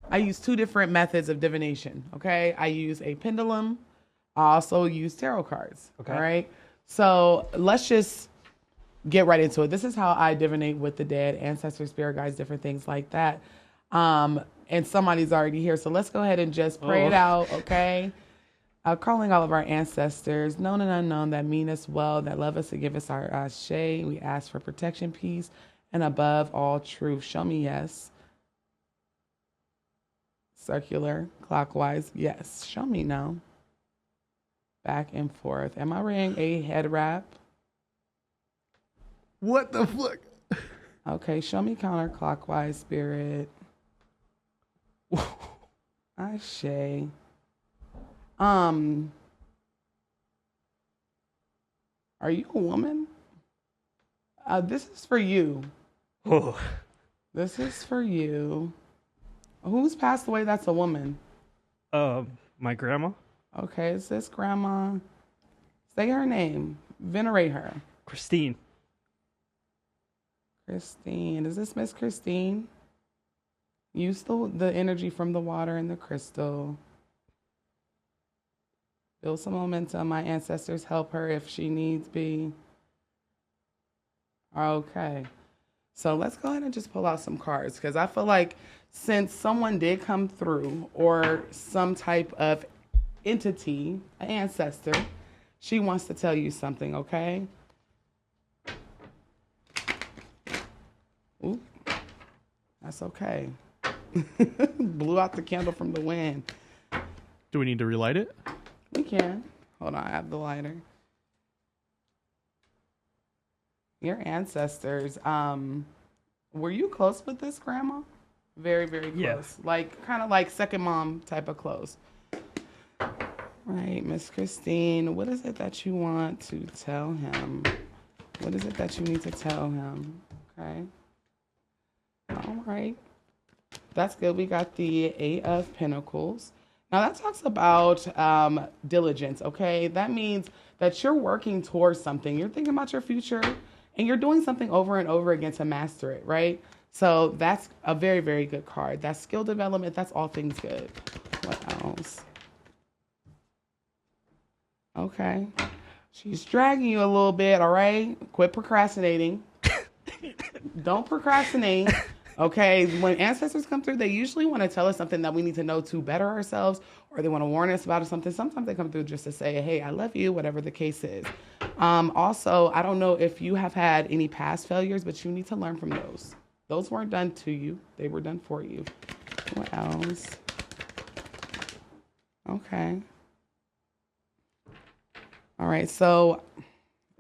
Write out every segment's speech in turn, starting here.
I use two different methods of divination. Okay, I use a pendulum. I also use tarot cards. Okay. All right. So let's just get right into it. This is how I divinate with the dead, ancestors, spirit guides, different things like that. And somebody's already here, so let's go ahead and just pray it out. Okay. Calling all of our ancestors, known and unknown, that mean us well, that love us and give us our ashe. We ask for protection, peace, and above all, truth. Show me yes. Circular, clockwise, yes. Show me no. Back and forth. Am I wearing a head wrap? What the fuck? Okay, show me counterclockwise, spirit. Ashe. Are you a woman? This is for you. Oh. This is for you. Who's passed away that's a woman? My grandma? Okay, is this grandma? Say her name. Venerate her. Christine. Christine. Is this Miss Christine? Use the energy from the water and the crystal. Build some momentum. My ancestors help her if she needs be. Okay. So let's go ahead and just pull out some cards because I feel like since someone did come through or some type of entity, an ancestor, she wants to tell you something, okay? Ooh, that's okay. Blew out the candle from the wind. Do we need to relight it? We can. Hold on, I have the lighter. Your ancestors, were you close with this grandma? Very, very close. Yeah. Like, kind of like second mom type of close. Right, Miss Christine, what is it that you want to tell him? What is it that you need to tell him? Okay. All right. That's good. We got the Eight of Pentacles. Now that talks about diligence, okay? That means that you're working towards something. You're thinking about your future and you're doing something over and over again to master it, right? So that's a very, very good card. That's skill development. That's all things good. What else? Okay. She's dragging you a little bit, all right? Quit procrastinating. Don't procrastinate. Okay, when ancestors come through, they usually want to tell us something that we need to know to better ourselves, or they want to warn us about something. Sometimes they come through just to say, hey, I love you, whatever the case is. Also, I don't know if you have had any past failures, but you need to learn from those. Those weren't done to you. They were done for you. What else? Okay. All right, so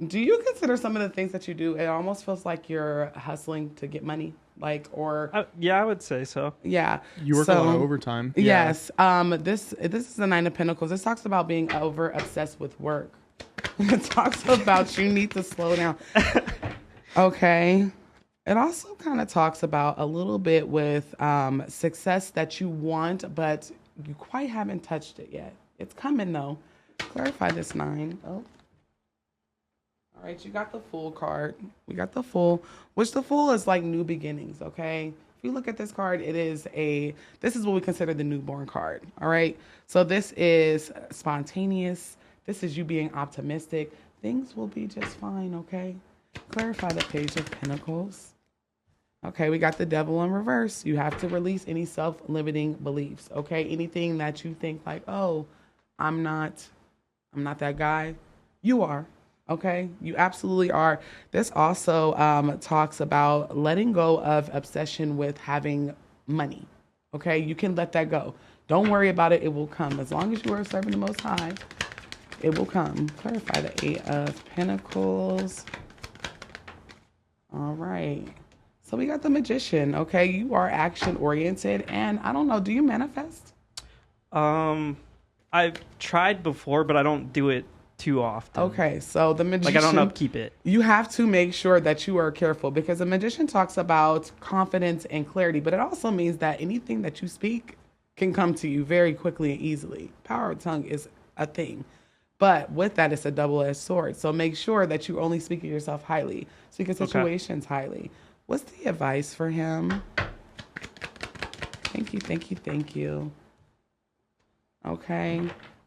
do you consider some of the things that you do, it almost feels like you're hustling to get money? Yeah, I would say so. Yeah. You work a lot of overtime. Yes. This is the Nine of Pentacles. This talks about being over obsessed with work. It talks about you need to slow down. Okay. It also kind of talks about a little bit with success that you want, but you quite haven't touched it yet. It's coming though. Clarify this 9. Oh. All right, you got the Fool card. We got the Fool, which the Fool is like new beginnings, okay? If you look at this card, this is what we consider the newborn card, all right? So this is spontaneous. This is you being optimistic. Things will be just fine, okay? Clarify the Page of Pentacles. Okay, we got the Devil in reverse. You have to release any self-limiting beliefs, okay? Anything that you think like, oh, I'm not that guy. You are. Okay, you absolutely are. This also talks about letting go of obsession with having money. Okay, you can let that go. Don't worry about it. It will come. As long as you are serving the Most High, it will come. Clarify the Eight of Pentacles. All right. So we got the Magician. Okay, you are action oriented, and I don't know. Do you manifest? I've tried before, but I don't do it too often. Okay, so the Magician, like I don't upkeep it. You have to make sure that you are careful because the Magician talks about confidence and clarity, but it also means that anything that you speak can come to you very quickly and easily. Power of tongue is a thing, but with that, it's a double-edged sword. So make sure that you only speak of yourself highly, speak of situations highly. What's the advice for him? Thank you, thank you, thank you. Okay.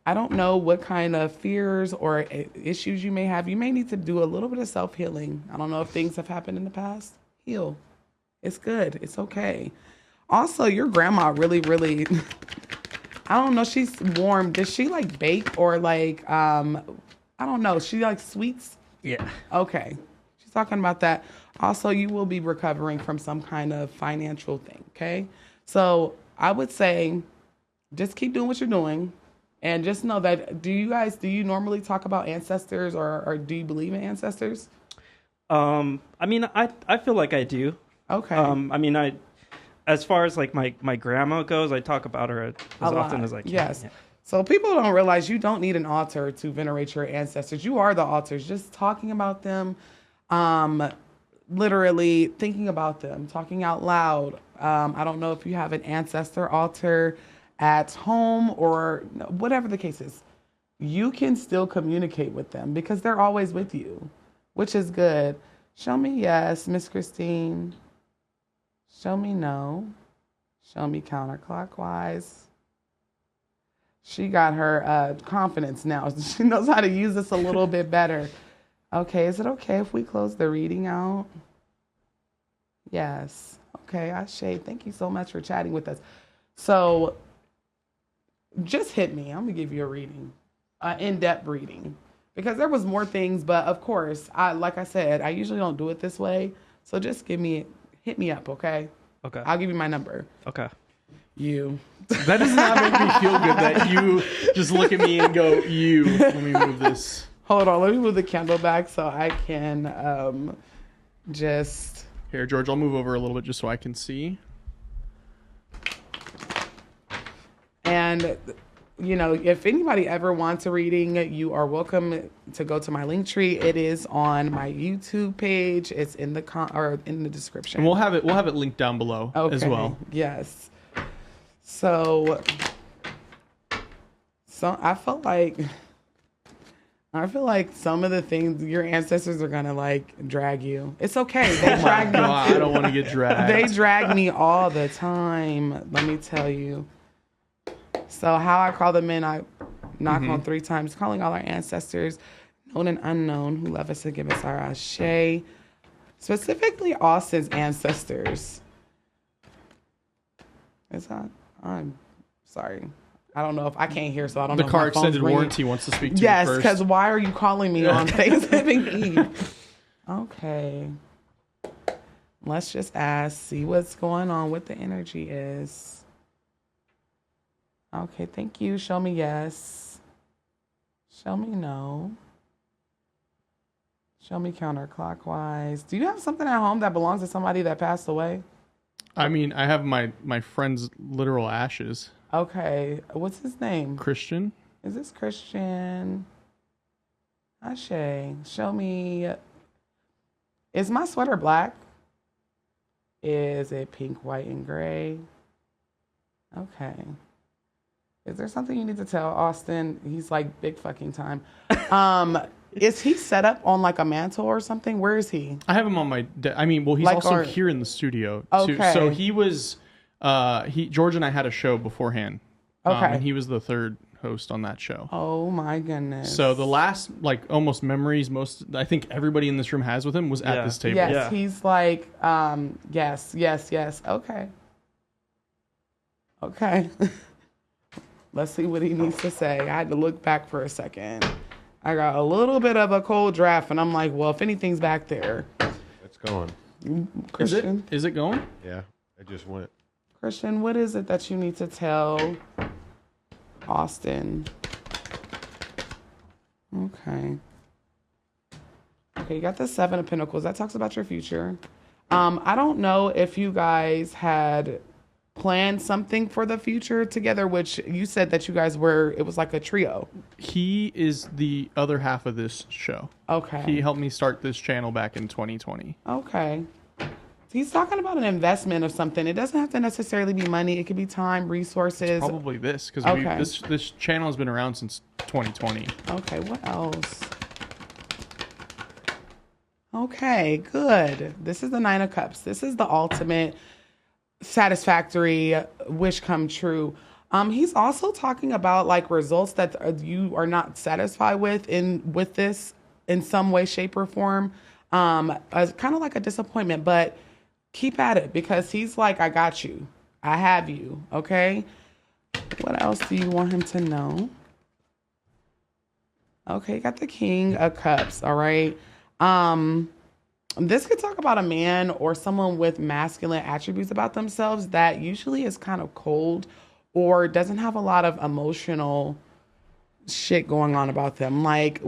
I don't know what kind of fears or issues you may have. You may need to do a little bit of self-healing. I don't know if things have happened in the past. Heal. It's good. It's okay. Also, your grandma really, really, I don't know, she's warm. Does she like bake or like, I don't know. She likes sweets? Yeah. Okay. She's talking about that. Also, you will be recovering from some kind of financial thing, okay? So I would say just keep doing what you're doing. And just know that, do you normally talk about ancestors or do you believe in ancestors? I mean, I feel like I do. Okay. I mean, as far as like my grandma goes, I talk about her as often as I can. Yes. Yeah. So people don't realize you don't need an altar to venerate your ancestors. You are the altars. Just talking about them, literally thinking about them, talking out loud. I don't know if you have an ancestor altar at home or whatever the case is. You can still communicate with them because they're always with you, which is good. Show me yes, Miss Christine. Show me no. Show me counterclockwise. She got her confidence now. She knows how to use this a little bit better. Okay, is it okay if we close the reading out? Yes. Okay, Ashe, thank you so much for chatting with us. So just hit me. I'm going to give you a reading, in-depth reading. Because there was more things, but of course, like I said, I usually don't do it this way. So just hit me up, okay? Okay. I'll give you my number. Okay. You. That does not make me feel good that you just look at me and go, you. Let me move this. Hold on. Let me move the candle back so I can just... Here, George, I'll move over a little bit just so I can see. And, you know, if anybody ever wants a reading, you are welcome to go to my link tree. It is on my YouTube page. It's in the in the description. And we'll have it linked down below as well. Yes. So I feel like some of the things your ancestors are gonna like drag you. It's okay. They drag me. God, I don't want to get dragged. They drag me all the time. Let me tell you. So how I call them in, I knock on 3 times, calling all our ancestors, known and unknown, who love us and give us our ashe. Specifically Austin's ancestors. I'm sorry. I don't know if I can't hear, so I don't know. The if car my phone's extended ringing. warranty wants to speak to Yes, you first. because why are you calling me on Thanksgiving Eve? Okay. Let's just ask, see what's going on, what the energy is. Okay, thank you. Show me yes. Show me no. Show me counterclockwise. Do you have something at home that belongs to somebody that passed away? I mean, I have my friend's literal ashes. Okay. What's his name? Christian. Is this Christian? Ashe. Show me. Is my sweater black? Is it pink, white, and gray? Okay. Is there something you need to tell Austin? He's like big fucking time. Is he set up on like a mantle or something? Where is he? I have him on my. He's Like also here in the studio too. Okay. So he was. George and I had a show beforehand. Okay. And he was the third host on that show. Oh my goodness. So the last almost memories I think everybody in this room has with him was at this table. Yes, Yeah. he's like, yes. Okay. Let's see what he needs to say. I had to look back for a second. I got a little bit of a cold draft, and I'm like, well, if anything's back there. It's going. Christian, Is it going? Yeah, I just went. Christian, what is it that you need to tell Austin? Okay. Okay, you got the 7 of Pentacles. That talks about your future. I don't know if you guys had planned something for the future together, which you said that you guys it was like a trio. He is the other half of this show. Okay. He helped me start this channel back in 2020. Okay. He's talking about an investment of something. It doesn't have to necessarily be money. It could be time, resources. Probably this, because Okay. this channel has been around since 2020. Okay, what else? Okay, good. This is the 9 of Cups. This is the ultimate. satisfactory wish come true. He's also talking about like results that you are not satisfied with this in some way, shape, or form. As kind of like a disappointment, but keep at it because he's like, I got you. I have you. Okay. What else do you want him to know? Okay, got the King of Cups. All right. This could talk about a man or someone with masculine attributes about themselves that usually is kind of cold or doesn't have a lot of emotional shit going on about them. Like,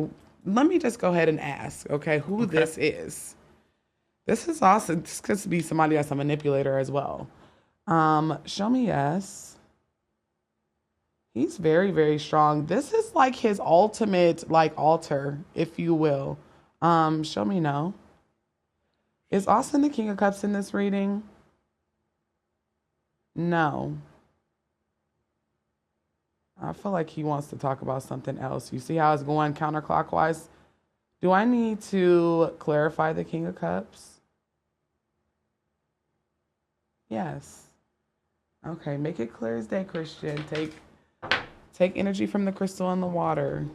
let me just go ahead and ask, okay, who this is. This is also, this could be somebody that's a manipulator as well. Show me yes. He's very, very strong. This is like his ultimate, like, altar, if you will. Show me no. Is Austin the King of Cups in this reading? No. I feel like he wants to talk about something else. You see how it's going counterclockwise? Do I need to clarify the King of Cups? Yes. Okay, make it clear as day, Christian. Take energy from the crystal and the water.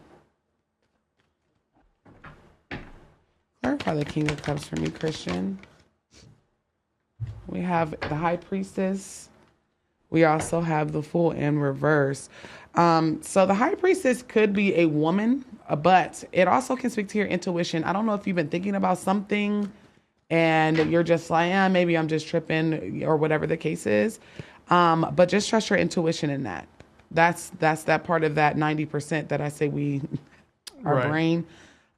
Clarify the King of Cups for me, Christian. We have the High Priestess. We also have the Fool in reverse. So the High Priestess could be a woman, but it also can speak to your intuition. I don't know if you've been thinking about something and you're just like, maybe I'm just tripping or whatever the case is. But just trust your intuition in that. That's that part of that 90% that I say our right. brain.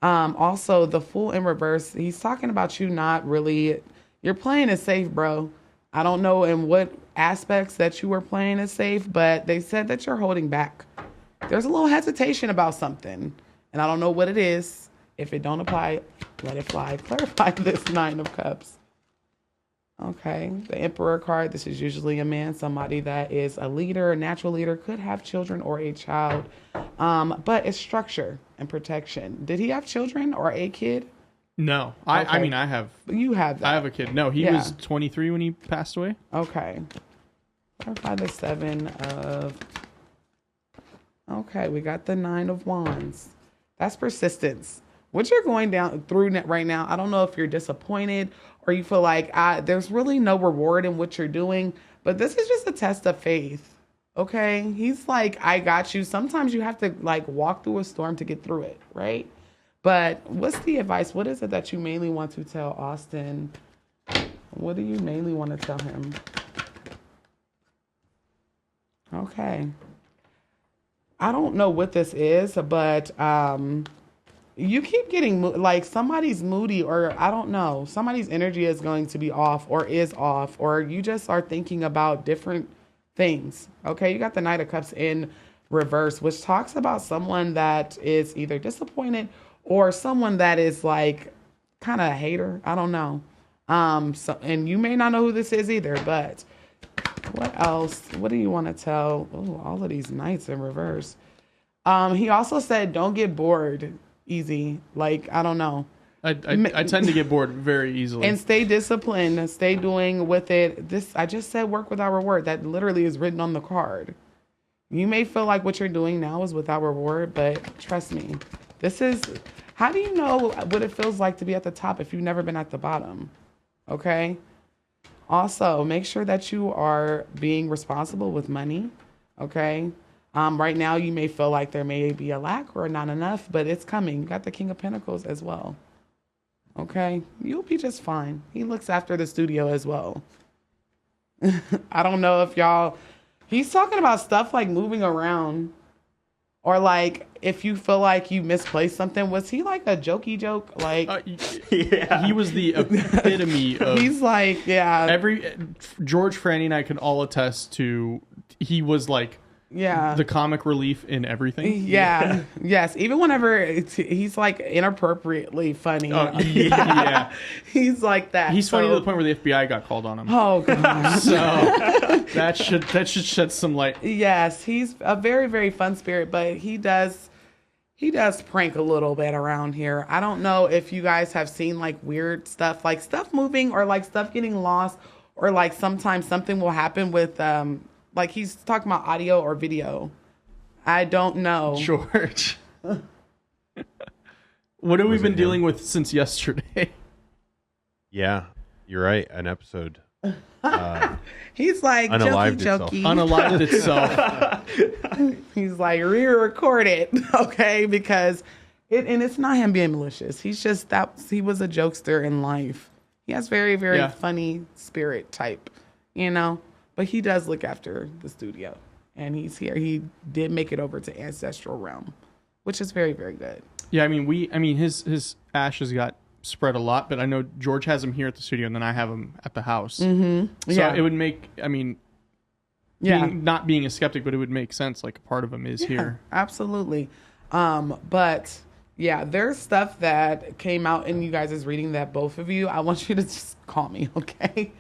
Also, the Fool in reverse, he's talking about you not really, you're playing it safe, bro. I don't know in what aspects that you were playing it safe, but they said that you're holding back. There's a little hesitation about something, and I don't know what it is. If it don't apply, let it fly. Clarify this Nine of Cups. Okay, the Emperor card. This is usually a man, somebody that is a leader, a natural leader, could have children or a child. But it's structure and protection. Did he have children or a kid? No, I Okay. mean I have. You have that. I have a kid. No, he Yeah. was 23 when he passed away. Okay. Clarify the Seven of. Okay, we got the Nine of Wands. That's persistence. What you're going down through right now, I don't know if you're disappointed or you feel like there's really no reward in what you're doing, but this is just a test of faith. Okay? He's like, I got you. Sometimes you have to like walk through a storm to get through it, right? But what's the advice? What is it that you mainly want to tell Austin? What do you mainly want to tell him? Okay. I don't know what this is, but you keep getting like somebody's moody, or I don't know, somebody's energy is going to be off or is off, or you just are thinking about different things. Okay, you got the Knight of Cups in reverse, which talks about someone that is either disappointed or someone that is like kind of a hater. I don't know. So, and you may not know who this is either, but what else? What do you want to tell? Oh, all of these knights in reverse. He also said, don't get bored easy. Like, I don't know. I tend to get bored very easily. And stay disciplined. Stay doing with it. This, I just said work without reward. That literally is written on the card. You may feel like what you're doing now is without reward, but trust me, this is, how do you know what it feels like to be at the top if you've never been at the bottom? Okay? Also, make sure that you are being responsible with money. Okay? Right now, you may feel like there may be a lack or not enough, but it's coming. You got the King of Pentacles as well. Okay? You'll be just fine. He looks after the studio as well. I don't know if y'all... He's talking about stuff like moving around, or like if you feel like you misplaced something. Was he like a jokey joke? Like, Yeah. He was the epitome of. he's like, yeah, George, Franny, and I can all attest to. He was like. yeah, The comic relief in everything. yeah, yes. Even whenever he's like inappropriately funny. Oh, yeah. He's like that. He's funny to the point where the FBI got called on him. Oh god. So that should shed some light. Yes, he's a very, very fun spirit, but he does prank a little bit around here. I don't know if you guys have seen like weird stuff, like stuff moving or like stuff getting lost, or like sometimes something will happen with like he's talking about audio or video. I don't know. George. What have we been dealing with since yesterday? Yeah, you're right. An episode. He's like Unalived jokey. Unalived itself. He's like re-record it, okay? Because it's not him being malicious. He's just he was a jokester in life. He has very, very funny spirit type, you know. But he does look after the studio, and he's here. He did make it over to Ancestral Realm, which is very, very good. Yeah, I mean, his ashes got spread a lot, but I know George has him here at the studio, and then I have him at the house. Mm-hmm. So it would make, I mean, not being a skeptic, but it would make sense. Like a part of him is here. Absolutely. But yeah, there's stuff that came out in you guys' reading that both of you, I want you to just call me, okay?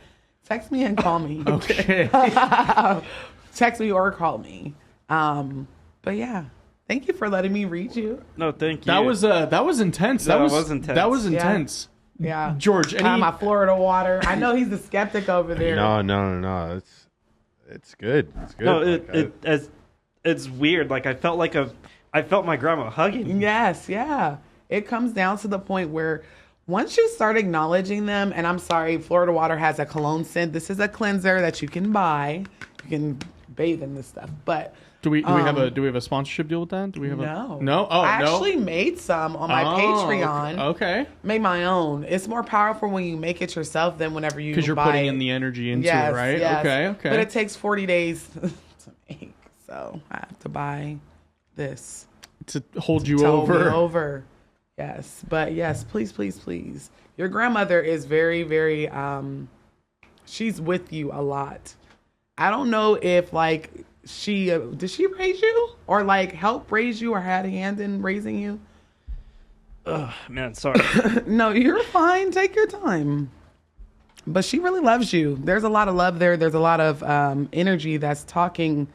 Text me and call me. Okay. Text me or call me. But yeah. Thank you for letting me read you. No, thank you. That was intense. That was intense. That was intense. Yeah. George, my Florida water. I know he's the skeptic over there. No. It's good. It's good. No, it's weird. Like I felt my grandma hugging me. Yes, yeah. It comes down to the point where once you start acknowledging them, and I'm sorry, Florida water has a cologne scent. This is a cleanser that you can buy. You can bathe in this stuff, but. Do we have a sponsorship deal with that? Do we have no? Oh, I actually made some on my Patreon. Okay. Made my own. It's more powerful when you make it yourself than whenever you because you're putting in the energy into it, right? Yes. Okay. But it takes 40 days to make, so I have to buy this to hold you to over. Hold me over. Yes, but yes, please. Your grandmother is very, very. She's with you a lot. I don't know if like. Did she raise you or like help raise you or had a hand in raising you? Oh man, sorry. No, you're fine. Take your time. But she really loves you. There's a lot of love there. There's a lot of energy that's talking.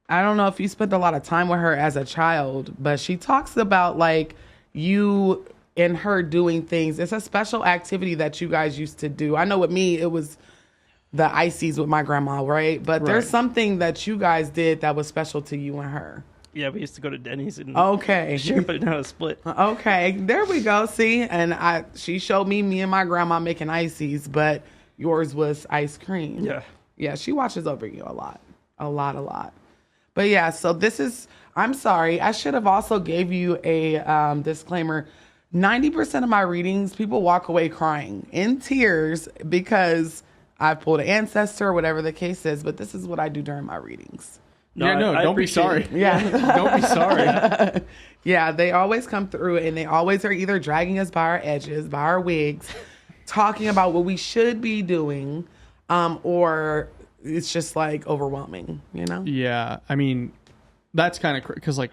I don't know if you spent a lot of time with her as a child, but she talks about like you and her doing things. It's a special activity that you guys used to do. I know with me, it was the ices with my grandma, right? But there's something that you guys did that was special to you and her. Yeah, we used to go to Denny's and share banana split. Okay, there we go. See, and she showed me and my grandma making ices, but yours was ice cream. Yeah, she watches over you a lot. But yeah, so this is. I'm sorry, I should have also gave you a disclaimer. 90% of my readings, people walk away crying in tears because I pulled an ancestor or whatever the case is, but this is what I do during my readings. Don't be sorry. Yeah. Don't be sorry. Yeah, they always come through and they always are either dragging us by our edges, by our wigs, talking about what we should be doing, or it's just like overwhelming, you know? Yeah, I mean, that's kind of because like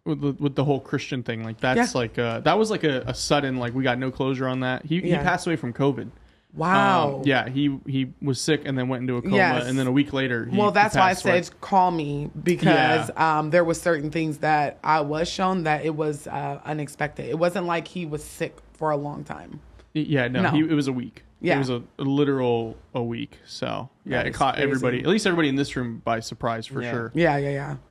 with the whole Christian thing, like that's like that was like a sudden, like we got no closure on that. He passed away from COVID. Wow. Yeah, he was sick and then went into a coma, and then a week later that's why I said call me, because there was certain things that I was shown that it was unexpected. It wasn't like he was sick for a long time. Yeah, no. It was a week. Yeah. It was a literal week. So yeah, it caught everybody, at least everybody in this room, by surprise for sure. Yeah.